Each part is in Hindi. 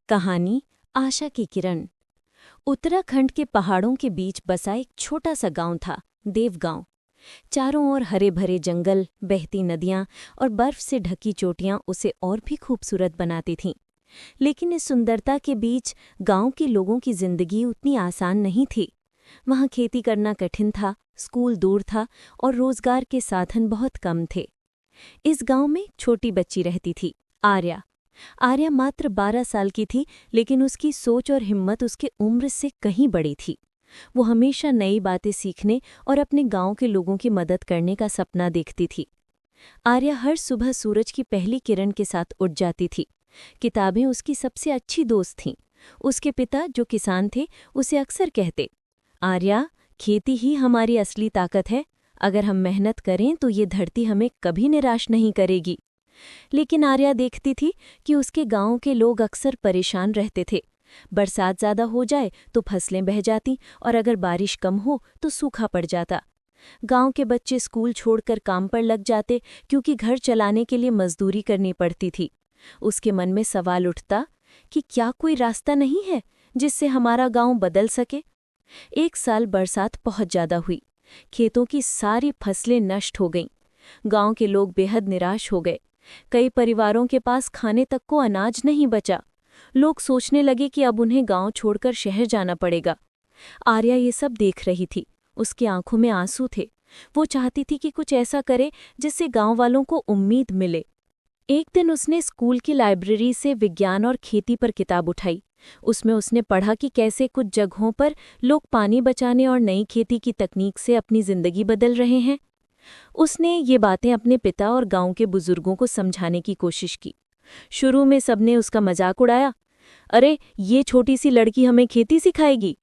कहानी आशा की किरण। उत्तराखंड के पहाड़ों के बीच बसा एक छोटा सा गांव था, देवगांव। चारों ओर हरे भरे जंगल, बहती नदियां और बर्फ से ढकी चोटियां उसे और भी खूबसूरत बनाती थीं। लेकिन इस सुंदरता के बीच गांव के लोगों की जिंदगी उतनी आसान नहीं थी। वहां खेती करना कठिन था, स्कूल दूर था और रोजगार के साधन बहुत कम थे। इस गांव में एक छोटी बच्ची रहती थी, आर्या। आर्या मात्र 12 साल की थी, लेकिन उसकी सोच और हिम्मत उसके उम्र से कहीं बड़ी थी। वो हमेशा नई बातें सीखने और अपने गांव के लोगों की मदद करने का सपना देखती थी। आर्या हर सुबह सूरज की पहली किरण के साथ उठ जाती थी। किताबें उसकी सबसे अच्छी दोस्त थीं। उसके पिता, जो किसान थे, उसे अक्सर कहते, आर्या, खेती ही हमारी असली ताकत है। अगर हम मेहनत करें तो ये धरती हमें कभी निराश नहीं करेगी। लेकिन आर्या देखती थी कि उसके गांव के लोग अक्सर परेशान रहते थे। बरसात ज्यादा हो जाए तो फसलें बह जाती और अगर बारिश कम हो तो सूखा पड़ जाता। गांव के बच्चे स्कूल छोड़कर काम पर लग जाते क्योंकि घर चलाने के लिए मजदूरी करनी पड़ती थी। उसके मन में सवाल उठता कि क्या कोई रास्ता नहीं है जिससे हमारा गांव बदल सके। एक साल बरसात बहुत ज्यादा हुई। खेतों की सारी फसलें नष्ट हो गईं। गांव के लोग बेहद निराश हो गए। कई परिवारों के पास खाने तक को अनाज नहीं बचा। लोग सोचने लगे कि अब उन्हें गांव छोड़कर शहर जाना पड़ेगा। आर्या ये सब देख रही थी। उसकी आंखों में आंसू थे। वो चाहती थी कि कुछ ऐसा करे जिससे गांव वालों को उम्मीद मिले। एक दिन उसने स्कूल की लाइब्रेरी से विज्ञान और खेती पर किताब उठाई। उसमें उसने पढ़ा कि कैसे कुछ जगहों पर लोग पानी बचाने और नई खेती की तकनीक से अपनी जिंदगी बदल रहे हैं। उसने ये बातें अपने पिता और गांव के बुजुर्गों को समझाने की कोशिश की। शुरू में सबने उसका मजाक उड़ाया, अरे ये छोटी सी लड़की हमें खेती सिखाएगी।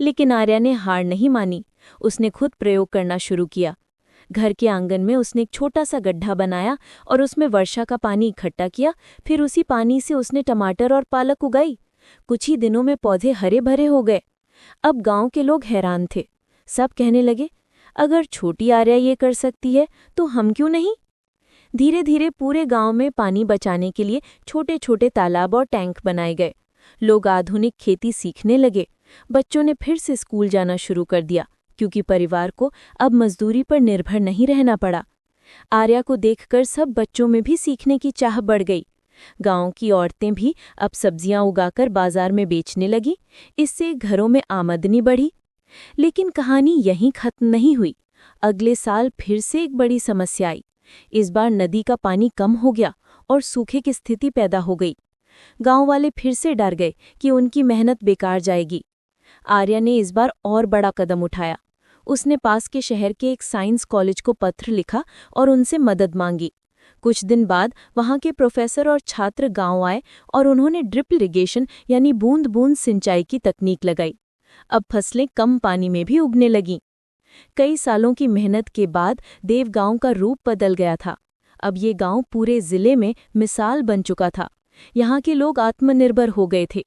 लेकिन आर्या ने हार नहीं मानी। उसने खुद प्रयोग करना शुरू किया। घर के आंगन में उसने एक छोटा सा गड्ढा बनाया और उसमें वर्षा का पानी इकट्ठा किया। फिर उसी पानी से उसने टमाटर और पालक उगाई। कुछ ही दिनों में पौधे हरे भरे हो गए। अब गांव के लोग हैरान थे। सब कहने लगे, अगर छोटी आर्या ये कर सकती है तो हम क्यों नहीं। धीरे धीरे पूरे गांव में पानी बचाने के लिए छोटे छोटे तालाब और टैंक बनाए गए। लोग आधुनिक खेती सीखने लगे। बच्चों ने फिर से स्कूल जाना शुरू कर दिया क्योंकि परिवार को अब मजदूरी पर निर्भर नहीं रहना पड़ा। आर्या को देखकर सब बच्चों में भी सीखने की चाह बढ़ गई। गांव की औरतें भी अब सब्जियां उगाकर बाजार में बेचने लगी। इससे घरों में आमदनी बढ़ी। लेकिन कहानी यहीं खत्म नहीं हुई। अगले साल फिर से एक बड़ी समस्या आई। इस बार नदी का पानी कम हो गया और सूखे की स्थिति पैदा हो गई। गांव वाले फिर से डर गए कि उनकी मेहनत बेकार जाएगी। आर्या ने इस बार और बड़ा कदम उठाया। उसने पास के शहर के एक साइंस कॉलेज को पत्र लिखा और उनसे मदद मांगी। कुछ दिन बाद वहां के प्रोफेसर और छात्र गांव आए और उन्होंने ड्रिप इरिगेशन यानी बूंद बूंद सिंचाई की तकनीक लगाई। अब फसलें कम पानी में भी उगने लगीं। कई सालों की मेहनत के बाद देवगांव का रूप बदल गया था। अब ये गांव पूरे जिले में मिसाल बन चुका था। यहाँ के लोग आत्मनिर्भर हो गए थे।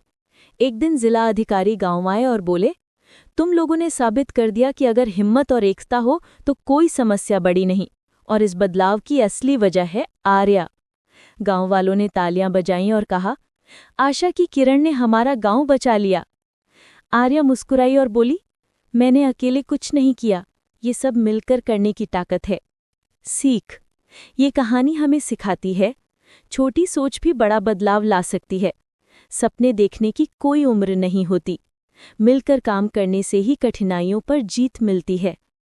एक दिन जिला अधिकारी गांव आए और बोले, तुम लोगों ने साबित कर दिया कि अगर हिम्मत और एकता हो तो कोई समस्या बड़ी नहीं, और इस बदलाव की असली वजह है आर्या। गांव वालों ने तालियां बजाईं और कहा, आशा की किरण ने हमारा गांव बचा लिया। आर्या मुस्कुराई और बोली, मैंने अकेले कुछ नहीं किया, ये सब मिलकर करने की ताकत है। सीख। ये कहानी हमें सिखाती है, छोटी सोच भी बड़ा बदलाव ला सकती है। सपने देखने की कोई उम्र नहीं होती। मिलकर काम करने से ही कठिनाइयों पर जीत मिलती है।